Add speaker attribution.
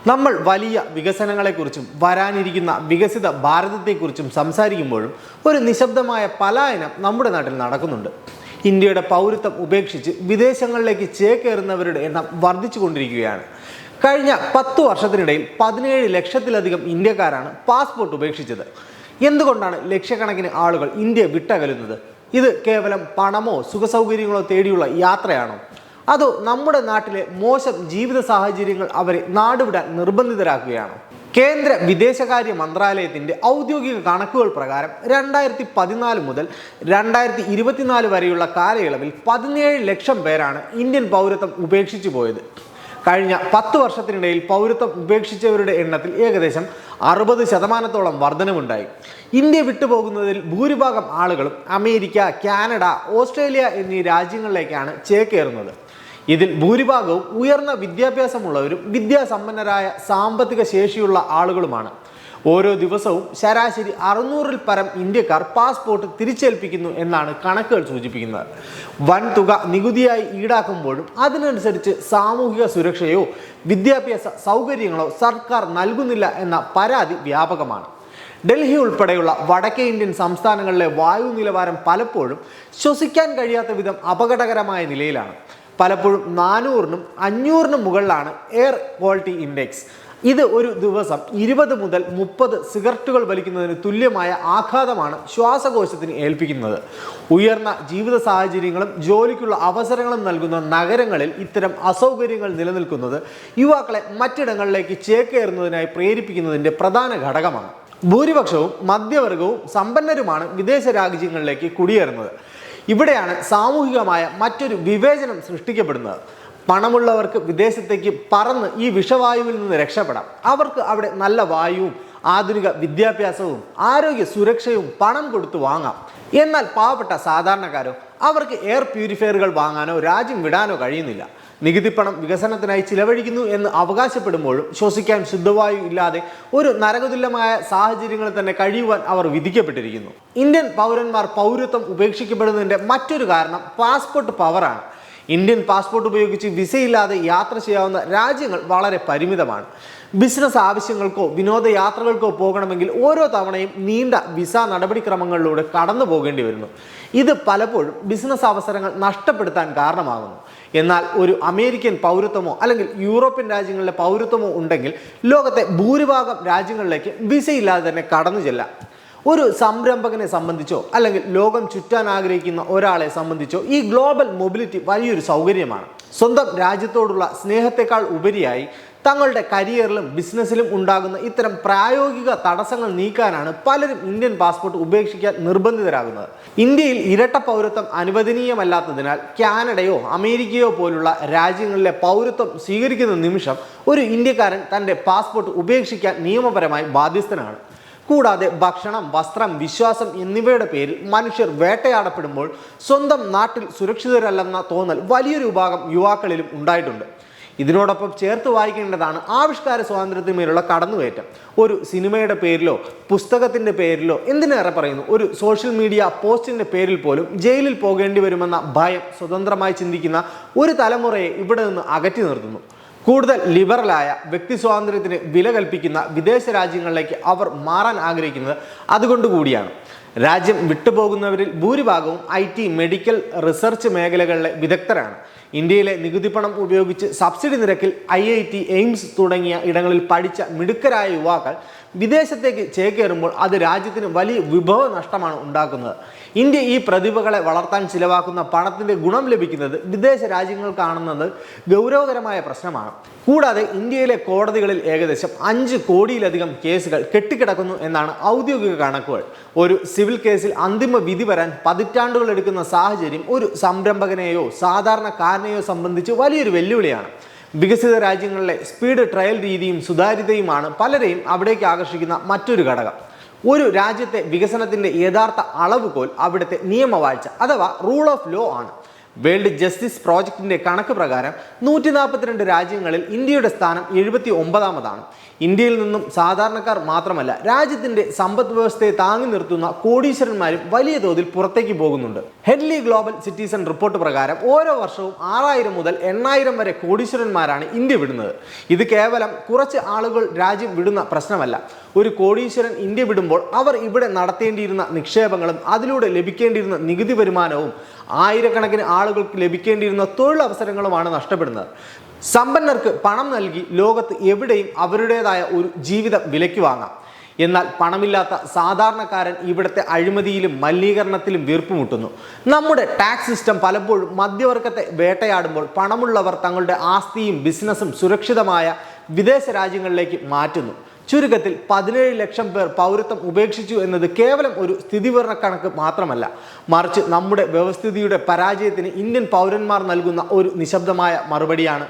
Speaker 1: നമ്മൾ വലിയ വികസനങ്ങളെക്കുറിച്ചും വരാനിരിക്കുന്ന വികസിത ഭാരതത്തെക്കുറിച്ചും സംസാരിക്കുമ്പോഴും ഒരു നിശബ്ദമായ പലായനം നമ്മുടെ നാട്ടിൽ നടക്കുന്നുണ്ട്. ഇന്ത്യയുടെ പൗരത്വം ഉപേക്ഷിച്ച് വിദേശങ്ങളിലേക്ക് ചേക്കേറുന്നവരുടെ എണ്ണം വർദ്ധിച്ചുകൊണ്ടിരിക്കുകയാണ്. കഴിഞ്ഞ 10 വർഷത്തിനിടയിൽ 17 ലക്ഷത്തിലധികം ഇന്ത്യക്കാരാണ് പാസ്പോർട്ട് ഉപേക്ഷിച്ചത്. എന്തുകൊണ്ടാണ് ലക്ഷക്കണക്കിന് ആളുകൾ ഇന്ത്യ വിട്ടകലുന്നത്? ഇത് കേവലം പണമോ സുഖസൗകര്യങ്ങളോ തേടിയുള്ള യാത്രയാണോ? അതോ നമ്മുടെ നാട്ടിലെ മോശം ജീവിത സാഹചര്യങ്ങൾ അവരെ നാടുവിടാൻ നിർബന്ധിതരാക്കുകയാണോ? കേന്ദ്ര വിദേശകാര്യ മന്ത്രാലയത്തിന്റെ ഔദ്യോഗിക കണക്കുകൾ പ്രകാരം 2014 മുതൽ 2024 വരെയുള്ള കാലയളവിൽ 17 ലക്ഷം പേരാണ് ഇന്ത്യൻ പൗരത്വം ഉപേക്ഷിച്ചു പോയത്. കഴിഞ്ഞ 10 വർഷത്തിനിടയിൽ പൗരത്വം ഉപേക്ഷിച്ചവരുടെ എണ്ണത്തിൽ ഏകദേശം 60% വർധനവുണ്ടായി. ഇന്ത്യ വിട്ടുപോകുന്നതിൽ ഭൂരിഭാഗം ആളുകളും അമേരിക്ക, കാനഡ, ഓസ്ട്രേലിയ എന്നീ രാജ്യങ്ങളിലേക്കാണ് ചേക്കേറുന്നത്. ഇതിൽ ഭൂരിഭാഗവും ഉയർന്ന വിദ്യാഭ്യാസമുള്ളവരും വിദ്യാസമ്പന്നരായ സാമ്പത്തിക ശേഷിയുള്ള ആളുകളുമാണ്. ഓരോ ദിവസവും ശരാശരി 600-ൽ പരം ഇന്ത്യക്കാർ പാസ്പോർട്ട് തിരിച്ചേൽപ്പിക്കുന്നു എന്നാണ് കണക്കുകൾ സൂചിപ്പിക്കുന്നത്. വൻ തുക നികുതിയായി ഈടാക്കുമ്പോഴും അതിനനുസരിച്ച് സാമൂഹിക സുരക്ഷയോ വിദ്യാഭ്യാസ സൗകര്യങ്ങളോ സർക്കാർ നൽകുന്നില്ല എന്ന പരാതി വ്യാപകമാണ്. ഡൽഹി ഉൾപ്പെടെയുള്ള വടക്കേ ഇന്ത്യൻ സംസ്ഥാനങ്ങളിലെ വായു നിലവാരം പലപ്പോഴും ശ്വസിക്കാൻ കഴിയാത്ത വിധം അപകടകരമായ നിലയിലാണ്. പലപ്പോഴും 400-നും 500-നും മുകളിലാണ് എയർ ക്വാളിറ്റി ഇൻഡെക്സ്. ഇത് ഒരു ദിവസം 20 മുതൽ 30 സിഗരറ്റുകൾ വലിക്കുന്നതിന് തുല്യമായ ആഘാതമാണ് ശ്വാസകോശത്തിന് ഏൽപ്പിക്കുന്നത്. ഉയർന്ന ജീവിത സാഹചര്യങ്ങളും ജോലിക്കുള്ള അവസരങ്ങളും നൽകുന്ന നഗരങ്ങളിൽ ഇത്തരം അസൗകര്യങ്ങൾ നിലനിൽക്കുന്നത് യുവാക്കളെ മറ്റിടങ്ങളിലേക്ക് ചേക്കേറുന്നതിനായി പ്രേരിപ്പിക്കുന്നതിൻ്റെ പ്രധാന ഘടകമാണ്. ഭൂരിപക്ഷവും മധ്യവർഗവും സമ്പന്നരുമാണ് വിദേശ രാജ്യങ്ങളിലേക്ക് കുടിയേറുന്നത്. ഇവിടെയാണ് സാമൂഹികമായ മറ്റൊരു വിവേചനം സൃഷ്ടിക്കപ്പെടുന്നത്. പണമുള്ളവർക്ക് വിദേശത്തേക്ക് പറന്ന് ഈ വിഷവായുവിൽ നിന്ന് രക്ഷപ്പെടാം. അവർക്ക് അവിടെ നല്ല വായുവും ആധുനിക വിദ്യാഭ്യാസവും ആരോഗ്യ സുരക്ഷയും പണം കൊടുത്തു വാങ്ങാം. എന്നാൽ പാവപ്പെട്ട സാധാരണക്കാരോ? അവർക്ക് എയർ പ്യൂരിഫയറുകൾ വാങ്ങാനോ രാജ്യം വിടാനോ കഴിയുന്നില്ല. നികുതിപ്പണം വികസനത്തിനായി ചിലവഴിക്കുന്നു എന്ന് അവകാശപ്പെടുമ്പോഴും ശ്വസിക്കാൻ ശുദ്ധവായു ഇല്ലാതെ ഒരു നരകതുല്യമായ സാഹചര്യങ്ങളിൽ തന്നെ കഴിയുവാൻ അവർ വിധിക്കപ്പെട്ടിരിക്കുന്നു. ഇന്ത്യൻ പൗരന്മാർ പൗരത്വം ഉപേക്ഷിക്കപ്പെടുന്നതിൻ്റെ മറ്റൊരു കാരണം പാസ്പോർട്ട് പവറാണ്. ഇന്ത്യൻ പാസ്പോർട്ട് ഉപയോഗിച്ച് വിസയില്ലാതെ യാത്ര ചെയ്യാവുന്ന രാജ്യങ്ങൾ വളരെ പരിമിതമാണ്. ബിസിനസ് ആവശ്യങ്ങൾക്കോ വിനോദയാത്രകൾക്കോ പോകണമെങ്കിൽ ഓരോ തവണയും നീണ്ട വിസ നടപടിക്രമങ്ങളിലൂടെ കടന്നു പോകേണ്ടി വരുന്നു. ഇത് പലപ്പോഴും ബിസിനസ് അവസരങ്ങൾ നഷ്ടപ്പെടുത്താൻ കാരണമാകുന്നു. എന്നാൽ ഒരു അമേരിക്കൻ പൗരത്വമോ അല്ലെങ്കിൽ യൂറോപ്യൻ രാജ്യങ്ങളിലെ പൗരത്വമോ ഉണ്ടെങ്കിൽ ലോകത്തെ ഭൂരിഭാഗം രാജ്യങ്ങളിലേക്ക് വിസയില്ലാതെ തന്നെ കടന്നു ചെല്ലാം. ഒരു സംരംഭകനെ സംബന്ധിച്ചോ അല്ലെങ്കിൽ ലോകം ചുറ്റാൻ ആഗ്രഹിക്കുന്ന ഒരാളെ സംബന്ധിച്ചോ ഈ ഗ്ലോബൽ മൊബിലിറ്റി വലിയൊരു സൗകര്യമാണ്. സ്വന്തം രാജ്യത്തോടുള്ള സ്നേഹത്തെക്കാൾ ഉപരിയായി തങ്ങളുടെ കരിയറിലും ബിസിനസ്സിലും ഉണ്ടാകുന്ന ഇത്തരം പ്രായോഗിക തടസ്സങ്ങൾ നീക്കാനാണ് പലരും ഇന്ത്യൻ പാസ്പോർട്ട് ഉപേക്ഷിക്കാൻ നിർബന്ധിതരാകുന്നത്. ഇന്ത്യയിൽ ഇരട്ട പൗരത്വം അനുവദനീയമല്ലാത്തതിനാൽ കാനഡയോ അമേരിക്കയോ പോലുള്ള രാജ്യങ്ങളിലെ പൗരത്വം സ്വീകരിക്കുന്ന നിമിഷം ഒരു ഇന്ത്യക്കാരൻ തൻ്റെ പാസ്പോർട്ട് ഉപേക്ഷിക്കാൻ നിയമപരമായി ബാധ്യസ്ഥനാണ്. കൂടാതെ ഭക്ഷണം, വസ്ത്രം, വിശ്വാസം എന്നിവയുടെ പേരിൽ മനുഷ്യർ വേട്ടയാടപ്പെടുമ്പോൾ സ്വന്തം നാട്ടിൽ സുരക്ഷിതരല്ലെന്ന തോന്നൽ വലിയൊരു വിഭാഗം യുവാക്കളിലും ഉണ്ടായിട്ടുണ്ട്. ഇതിനോടൊപ്പം ചേർത്ത് വായിക്കേണ്ടതാണ് ആവിഷ്കാര സ്വാതന്ത്ര്യത്തിന്മേലുള്ള കടന്നുകയറ്റം. ഒരു സിനിമയുടെ പേരിലോ പുസ്തകത്തിൻ്റെ പേരിലോ എന്തിനേറെ പറയുന്നു ഒരു സോഷ്യൽ മീഡിയ പോസ്റ്റിൻ്റെ പേരിൽ പോലും ജയിലിൽ പോകേണ്ടി വരുമെന്ന ഭയം സ്വതന്ത്രമായി ചിന്തിക്കുന്ന ഒരു തലമുറയെ ഇവിടെ നിന്ന് അകറ്റി നിർത്തുന്നു. കൂടുതൽ ലിബറലായ വ്യക്തി സ്വാതന്ത്ര്യത്തിന് വില കൽപ്പിക്കുന്ന വിദേശ രാജ്യങ്ങളിലേക്ക് അവർ മാറാൻ ആഗ്രഹിക്കുന്നത് അതുകൊണ്ടുകൂടിയാണ്. രാജ്യം വിട്ടുപോകുന്നവരിൽ ഭൂരിഭാഗവും IT, മെഡിക്കൽ, റിസർച്ച് മേഖലകളിലെ വിദഗ്ധരാണ്. ഇന്ത്യയിലെ നികുതിപ്പണം ഉപയോഗിച്ച് സബ്സിഡി നിരക്കിൽ IIT, എയിംസ് തുടങ്ങിയ ഇടങ്ങളിൽ പഠിച്ച മിടുക്കരായ യുവാക്കൾ വിദേശത്തേക്ക് ചേക്കേറുമ്പോൾ അത് രാജ്യത്തിന് വലിയ വിഭവ നഷ്ടമാണ് ഉണ്ടാക്കുന്നത്. ഇന്ത്യ ഈ പ്രതിഭകളെ വളർത്താൻ ചിലവാക്കുന്ന പണത്തിൻ്റെ ഗുണം ലഭിക്കുന്നത് വിദേശ രാജ്യങ്ങൾക്കാണെന്നത് ഗൗരവകരമായ പ്രശ്നമാണ്. കൂടാതെ ഇന്ത്യയിലെ കോടതികളിൽ ഏകദേശം 5 കോടിയിലധികം കേസുകൾ കെട്ടിക്കിടക്കുന്നു എന്നാണ് ഔദ്യോഗിക കണക്കുകൾ. ഒരു സിവിൽ കേസിൽ അന്തിമ വിധി വരാൻ പതിറ്റാണ്ടുകൾ എടുക്കുന്ന സാഹചര്യം ഒരു സംരംഭകനെയോ സാധാരണക്കാരനെയോ സംബന്ധിച്ച് വലിയൊരു വെല്ലുവിളിയാണ്. വികസിത രാജ്യങ്ങളിലെ സ്പീഡ് ട്രയൽ രീതിയും സുതാര്യതയുമാണ് പലരെയും അവിടേക്ക് ആകർഷിക്കുന്ന മറ്റൊരു ഘടകം. ഒരു രാജ്യത്തെ വികസനത്തിൻ്റെ യഥാർത്ഥ അളവുകോൽ അവിടുത്തെ നിയമവാഴ്ച അഥവാ റൂൾ ഓഫ് ലോ ആണ്. വേൾഡ് ജസ്റ്റിസ് പ്രോജക്റ്റിന്റെ കണക്ക് പ്രകാരം 142 രാജ്യങ്ങളിൽ ഇന്ത്യയുടെ സ്ഥാനം 79ാമതാണ്. ഇന്ത്യയിൽ നിന്നും സാധാരണക്കാർ മാത്രമല്ല, രാജ്യത്തിന്റെ സമ്പദ് വ്യവസ്ഥയെ താങ്ങി നിർത്തുന്ന കോടീശ്വരന്മാരും വലിയ തോതിൽ പുറത്തേക്ക് പോകുന്നുണ്ട്. ഹെഡ്ലി ഗ്ലോബൽ സിറ്റിസൺ റിപ്പോർട്ട് പ്രകാരം ഓരോ വർഷവും 6000 മുതൽ 8000 വരെ കോടീശ്വരന്മാരാണ് ഇന്ത്യ വിടുന്നത്. ഇത് കേവലം കുറച്ച് ആളുകൾ രാജ്യം വിടുന്ന പ്രശ്നമല്ല. ഒരു കോടീശ്വരൻ ഇന്ത്യ വിടുമ്പോൾ അവർ ഇവിടെ നടത്തേണ്ടിയിരുന്ന നിക്ഷേപങ്ങളും അതിലൂടെ ലഭിക്കേണ്ടിയിരുന്ന നികുതി വരുമാനവും ആയിരക്കണക്കിന് ആളുകൾക്ക് ലഭിക്കേണ്ടിയിരുന്ന തൊഴിലവസരങ്ങളുമാണ് നഷ്ടപ്പെടുന്നത്. സമ്പന്നർക്ക് പണം നൽകി ലോകത്ത് എവിടെയും അവരുടേതായ ഒരു ജീവിതം വിലയ്ക്ക് വാങ്ങാം. എന്നാൽ പണമില്ലാത്ത സാധാരണക്കാരൻ ഇവിടുത്തെ അഴിമതിയിലും മലിനീകരണത്തിലും വീർപ്പുമുട്ടുന്നു. നമ്മുടെ ടാക്സ് സിസ്റ്റം പലപ്പോഴും മധ്യവർഗത്തെ വേട്ടയാടുമ്പോൾ പണമുള്ളവർ തങ്ങളുടെ ആസ്തിയും ബിസിനസ്സും സുരക്ഷിതമായ വിദേശ രാജ്യങ്ങളിലേക്ക് മാറ്റുന്നു. ചുരുക്കത്തിൽ 17 ലക്ഷം പേർ പൗരത്വം ഉപേക്ഷിച്ചു എന്നത് കേവലം ഒരു സ്ഥിതിവിവര കണക്ക് മാത്രമല്ല, മറിച്ച് നമ്മുടെ വ്യവസ്ഥിതിയുടെ പരാജയത്തിന് ഇന്ത്യൻ പൗരന്മാർ നൽകുന്ന ഒരു നിശബ്ദമായ മറുപടിയാണ്.